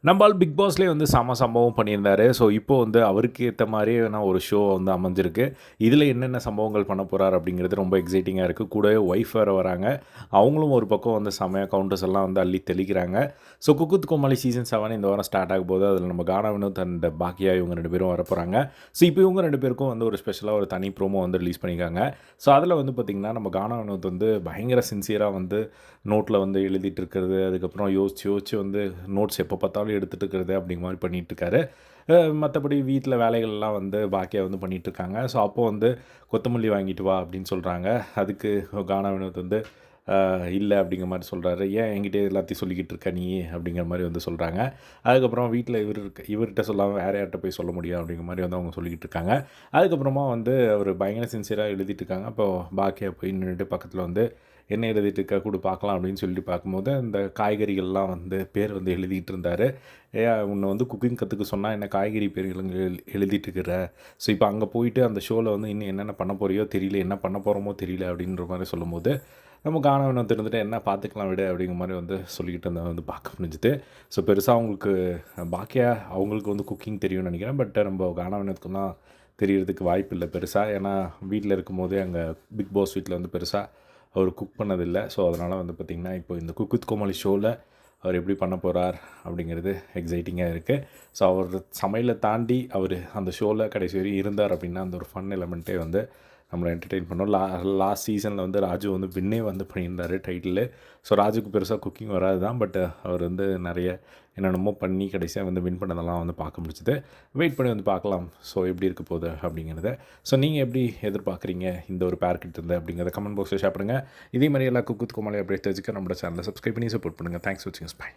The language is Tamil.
நம்மால் பிக் பாஸ்லேயே வந்து செம சம்பவம் பண்ணியிருந்தாரு. ஸோ, இப்போ வந்து அவருக்கு ஏத்த மாரியான ஒரு ஷோ வந்து அமைஞ்சிருக்கு. இதில என்னென்ன சம்பவங்கள் பண்ண போறார் அப்படிங்கிறது ரொம்ப எக்ஸைட்டிங்கா இருக்கு. கூடவே ஒய்ஃப் வேற வராங்க. அவங்களும் ஒரு பக்கம் வந்து செமையா கவுண்டர்ஸ் எல்லாம் வந்து அள்ளி தெளிக்கிறாங்க. So, cook with Komali season 7 இந்த வாரம் ஸ்டார்ட் ஆகப்போகுது. அதில நம்ம கானா வினோத் அண்ட் பாக்கியா இவங்க 2 பேரும் வரப்போறாங்க. ஸோ, இப்போ இவங்க 2 பேருக்கும் வந்து ஒரு ஸ்பெஷலா ஒரு தனி ப்ரோமோ வந்து ரிலீஸ் பண்ணியிருக்காங்க. ஸோ, அதில வந்து பார்த்தீங்கன்னா, நம்ம கானா வினோத் வந்து பயங்கர சின்சியரா வந்து நோட்ல வந்து எழுதிட்டு இருக்கிறது, அதுக்கப்புறம் யோசிச்சு யோசிச்சு வந்து நோட்ஸ் எப்போ பார்த்தாலும் எடுத்துட்டு இருக்கிறது அப்படிங்கிற மாரி பண்ணிட்டுருக்காரு. மத்தபடி வீட்ல வேலைகள்லாம் வந்து பாக்கியா வந்து பண்ணிட்டுருக்காங்க. ஸோ, அப்போ வந்து கொத்தமல்லி வாங்கிட்டு வா அப்படின்னு சொல்றாங்க. அதுக்கு கானா வினோத் வந்து இல்ல அப்படிங்கிற மாரி சொல்றாரு. ஏன் என்கிட்டயே எல்லாத்தையும் சொல்லிக்கிட்டு இருக்க நீ அப்படிங்கிற மாரி வந்து சொல்றாங்க. அதுக்கப்புறம் வீட்ல இவர்கிட்ட சொல்லாம வேற யார்ட்ட போய் சொல்ல முடியும் அப்படிங்கிற மாரி வந்து அவங்க சொல்லிக்கிட்டு இருக்காங்க. அதுக்கப்புறமா வந்து அவர் பயங்கர சின்சியரா எழுதிட்டு இருக்காங்க. அப்போ பாக்கியா போய் நின்னுட்டு பக்கத்துல வந்து என்ன எழுதிட்டு இருக்க குடு பார்க்கலாம் அப்படின்னு சொல்லிட்டு பார்க்கும்போது, அந்த காய்கறிகள்லாம் வந்து பேர் வந்து எழுதிட்டு இருந்தாரு. "ஏன் உன்ன வந்து குக்கிங் கத்துக்க சொன்னா என்ன காய்கறி பேர்கள் எழுதிட்டு இருக்கிற? ஸோ இப்போ அங்க போயிட்டு அந்த ஷோல வந்து இன்னும் என்னென்ன பண்ண போறியோ தெரியல, என்ன பண்ண போறோமோ தெரியல" அப்படின்ற மாரி சொல்லும்போது, நம்ம காணவனும் இருந்துட்டு என்ன பார்த்துக்கலாம் விடு அப்படிங்கிற மாரி வந்து சொல்லிக்கிட்டு இருந்தத வந்து பார்க்க முடிஞ்சுது. ஸோ பெருசா அவங்களுக்கு பாக்கியா அவங்களுக்கு வந்து குக்கிங் தெரியும்னு நெனைக்கிறேன். பட் நம்ம காணவனுக்கு தான் தெரியறதுக்கு வாய்ப்பு இல்ல பெருசா. ஏன்னா வீட்ல இருக்கும்போதே அங்க பிக் பாஸ் வீட்ல வந்து பெருசா அவர் குக் பண்ணதில்ல. ஸோ அதனால வந்து பார்த்திங்கன்னா, இப்போ இந்த குக் வித் கோமாளி ஷோல அவர் எப்படி பண்ண போறார் அப்படிங்கிறது எக்ஸைட்டிங்கா இருக்கு. ஸோ அவர் சமையல தாண்டி அவரு அந்த ஷோல கடைசி வரையும் இருந்தார் அப்படின்னா, அந்த ஒரு ஃபன் எலமெண்ட்டே வந்து நம்மள என்டர்டெயின் பண்ணும். லாஸ்ட் சீசன்ல வந்து ராஜு வந்து வின்னே வந்து பண்ணியிருந்தாரு டைட்டிலு. ஸோ ராஜுக்கு பெருசா குக்கிங் வராது தான். பட் அவர் வந்து நெறைய என்னென்னமோ பண்ணி கடைசியா வந்து வின் பண்ணதெல்லாம் வந்து பார்க்க முடிஞ்சுது. வெயிட் பண்ணி வந்து பார்க்கலாம். ஸோ எப்படி இருக்க போகுது அப்படிங்கிறத. ஸோ நீங்க எப்படி எதிர்பார்க்குறீங்க இந்த ஒரு பேர் கிட்ட இருந்து அப்படிங்கிறத கமெண்ட் பாக்ஸ்ல ஷேர் பண்ணுங்க. இதே மாரி எல்லா குக் வித் கோமாளி அப்டேட் தெரிஞ்சுக்க நம்மளோட சேனலை சப்ஸ்கிரைப் பண்ணி சப்போர்ட் பண்ணுங்க. தேங்க்ஸ் ஃபார் வாட்சிங். பை.